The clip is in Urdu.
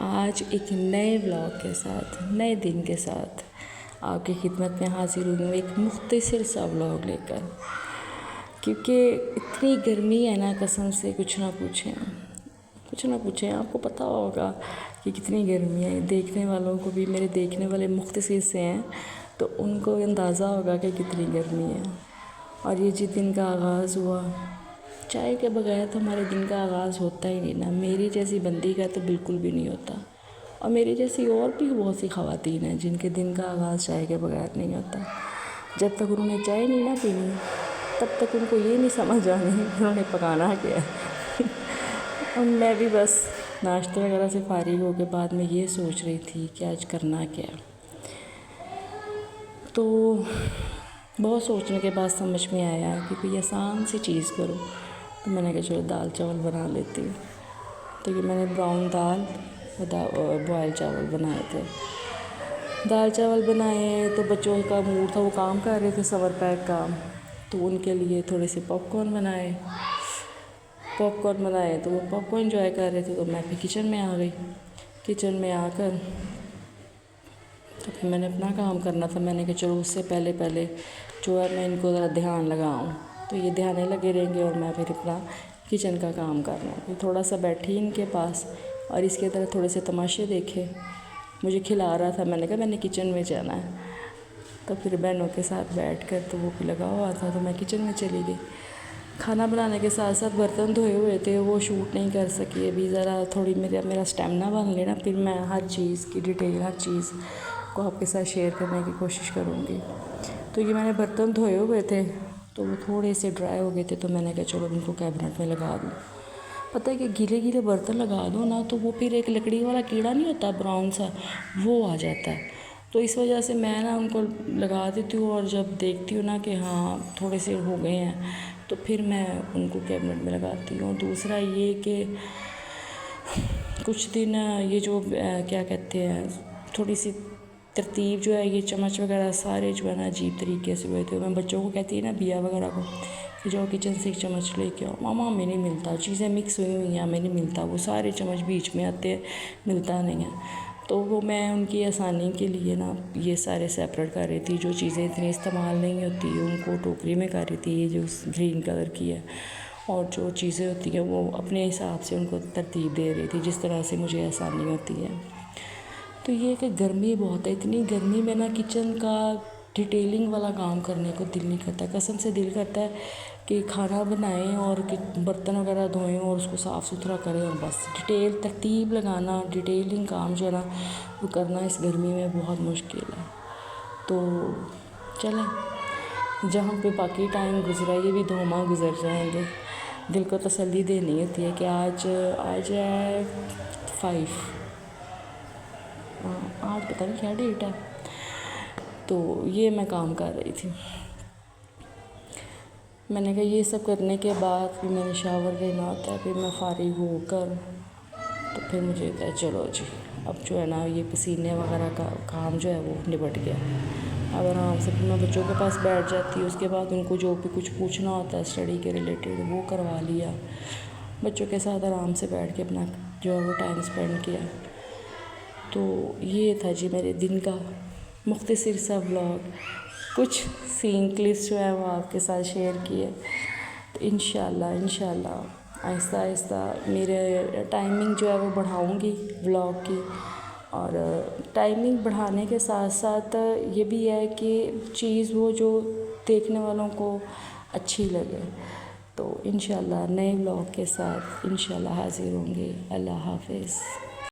آج ایک نئے ولاگ کے ساتھ، نئے دن کے ساتھ آپ کی خدمت میں حاضر ہوئی ہوں، ایک مختصر سا ولاگ لے کر، کیونکہ اتنی گرمی ہے نا، قسم سے کچھ نہ پوچھیں. آپ کو پتہ ہوگا کہ کتنی گرمی ہے. دیکھنے والوں کو بھی، میرے دیکھنے والے مختصر سے ہیں تو ان کو اندازہ ہوگا کہ کتنی گرمی ہے. اور یہ جس دن کا آغاز ہوا، چائے کے بغیر تو ہمارے دن کا آغاز ہوتا ہی نہیں نا. میری جیسی بندی کا تو بالکل بھی نہیں ہوتا، اور میری جیسی اور بھی بہت سی خواتین ہیں جن کے دن کا آغاز چائے کے بغیر نہیں ہوتا. جب تک انہوں نے چائے نہیں نہ پینی تب تک ان کو یہ نہیں سمجھ آنی کہ انہوں نے پکانا کیا ہے. اور میں بھی بس ناشتہ وغیرہ سے فارغ ہو کے بعد میں یہ سوچ رہی تھی کہ آج کرنا کیا ہے. تو بہت سوچنے کے بعد سمجھ میں آیا کہ کوئی آسان سی چیز کرو. تو میں نے کہا چلو دال چاول بنا لیتی ہوں. تو یہ میں نے براؤن دال بوائل چاول بنائے تھے. دال چاول بنائے تو بچوں کا موڈ تھا، وہ کام کر رہے تھے سمر پیک کا، تو ان کے لیے تھوڑے سے پاپ کارن بنائے تو وہ پاپ کارن انجوائے کر رہے تھے. تو میں پھر کچن میں آ گئی. کچن میں آ کر تو پھر میں نے اپنا کام کرنا تھا. میں نے کہا چلو اس سے پہلے جو ہے میں ان کو ذرا دھیان لگاؤں. تو یہ دھیانے لگے رہیں گے اور میں پھر اپنا کچن کا کام کرنا. پھر تھوڑا سا بیٹھی ان کے پاس اور اس کے طرح تھوڑے سے تماشے دیکھے. مجھے کھلا رہا تھا، میں نے کہا میں نے کچن میں جانا ہے. تو پھر بہنوں کے ساتھ بیٹھ کر تو وہ بھی لگا ہوا تھا تو میں کچن میں چلی گئی. کھانا بنانے کے ساتھ ساتھ برتن دھوئے ہوئے تھے، وہ شوٹ نہیں کر سکی ابھی. ذرا تھوڑی میرا اسٹیمنا بن لینا، پھر میں ہر چیز کی ڈیٹیل، ہر چیز کو آپ کے ساتھ شیئر کرنے کی کوشش کروں گی. تو یہ میں نے برتن دھوئے ہوئے تھے تو وہ تھوڑے سے ڈرائی ہو گئے تھے. تو میں نے کہا چلو ان کو کیبنٹ میں لگا دوں. پتہ ہے کہ گیلے برتن لگا دو نا تو وہ پھر ایک لکڑی والا کیڑا نہیں ہوتا براؤن سا، وہ آ جاتا ہے. تو اس وجہ سے میں نا ان کو لگا دیتی ہوں، اور جب دیکھتی ہوں نا کہ ہاں تھوڑے سے ہو گئے ہیں تو پھر میں ان کو کیبنٹ میں لگاتی ہوں. دوسرا یہ کہ کچھ دن یہ جو کیا کہتے ہیں، تھوڑی سی ترتیب جو ہے، یہ چمچ وغیرہ سارے جو ہے نا عجیب طریقے سے ہوئے تھے. میں بچوں کو کہتی ہے نا، بیا وغیرہ کو، کہ جاؤ کچن سے ایک چمچ لے کے آؤ. ماما ہمیں نہیں ملتا، چیزیں مکس ہوئی ہیں ہمیں نہیں ملتا. وہ سارے چمچ بیچ میں آتے ہیں، ملتا نہیں ہے. تو وہ میں ان کی آسانی کے لیے نا یہ سارے سیپریٹ کر رہی تھی. جو چیزیں اتنی استعمال نہیں ہوتی ان کو ٹوکری میں کر رہی تھی، یہ جو گرین کلر کی ہے، اور جو چیزیں ہوتی ہیں وہ اپنے حساب سے ان کو ترتیب دے رہی تھی جس طرح سے مجھے آسانی ہوتی ہے. تو یہ کہ گرمی بہت ہے. اتنی گرمی میں نا کچن کا ڈیٹیلنگ والا کام کرنے کو دل نہیں کرتا. قسم سے دل کرتا ہے کہ کھانا بنائیں اور برتن وغیرہ دھوئیں اور اس کو صاف ستھرا کریں، اور بس ڈیٹیل ترتیب لگانا، ڈیٹیلنگ کام جو ہے نا وہ کرنا اس گرمی میں بہت مشکل ہے. تو چلیں، جہاں پہ باقی ٹائم گزرا یہ بھی 2 ماہ گزر جائیں گے. دل کو تسلی دینی ہوتی ہے کہ آج ہے 5، آج پتہ نہیں کیا ڈیٹ ہے. تو یہ میں کام کر رہی تھی. میں نے کہا یہ سب کرنے کے بعد پھر میں نے شاور لینا ہوتا ہے. پھر میں فارغ ہو کر تو پھر مجھے کہا چلو جی اب جو ہے نا یہ پسینے وغیرہ کا کام جو ہے وہ نپٹ گیا. اب آرام سے پھر میں بچوں کے پاس بیٹھ جاتی ہوں. اس کے بعد ان کو جو بھی کچھ پوچھنا ہوتا ہے اسٹڈی کے ریلیٹڈ وہ کروا لیا. بچوں کے ساتھ آرام سے بیٹھ کے اپنا جو ہے وہ ٹائم اسپینڈ کیا. تو یہ تھا جی میرے دن کا مختصر سا ولاگ. کچھ سین کلپس جو ہے وہ آپ کے ساتھ شیئر کیے. تو انشاءاللہ آہستہ آہستہ میرے ٹائمنگ جو ہے وہ بڑھاؤں گی ولاگ کی. اور ٹائمنگ بڑھانے کے ساتھ ساتھ یہ بھی ہے کہ چیز وہ جو دیکھنے والوں کو اچھی لگے. تو انشاءاللہ نئے ولاگ کے ساتھ انشاءاللہ حاضر ہوں گے. اللہ حافظ.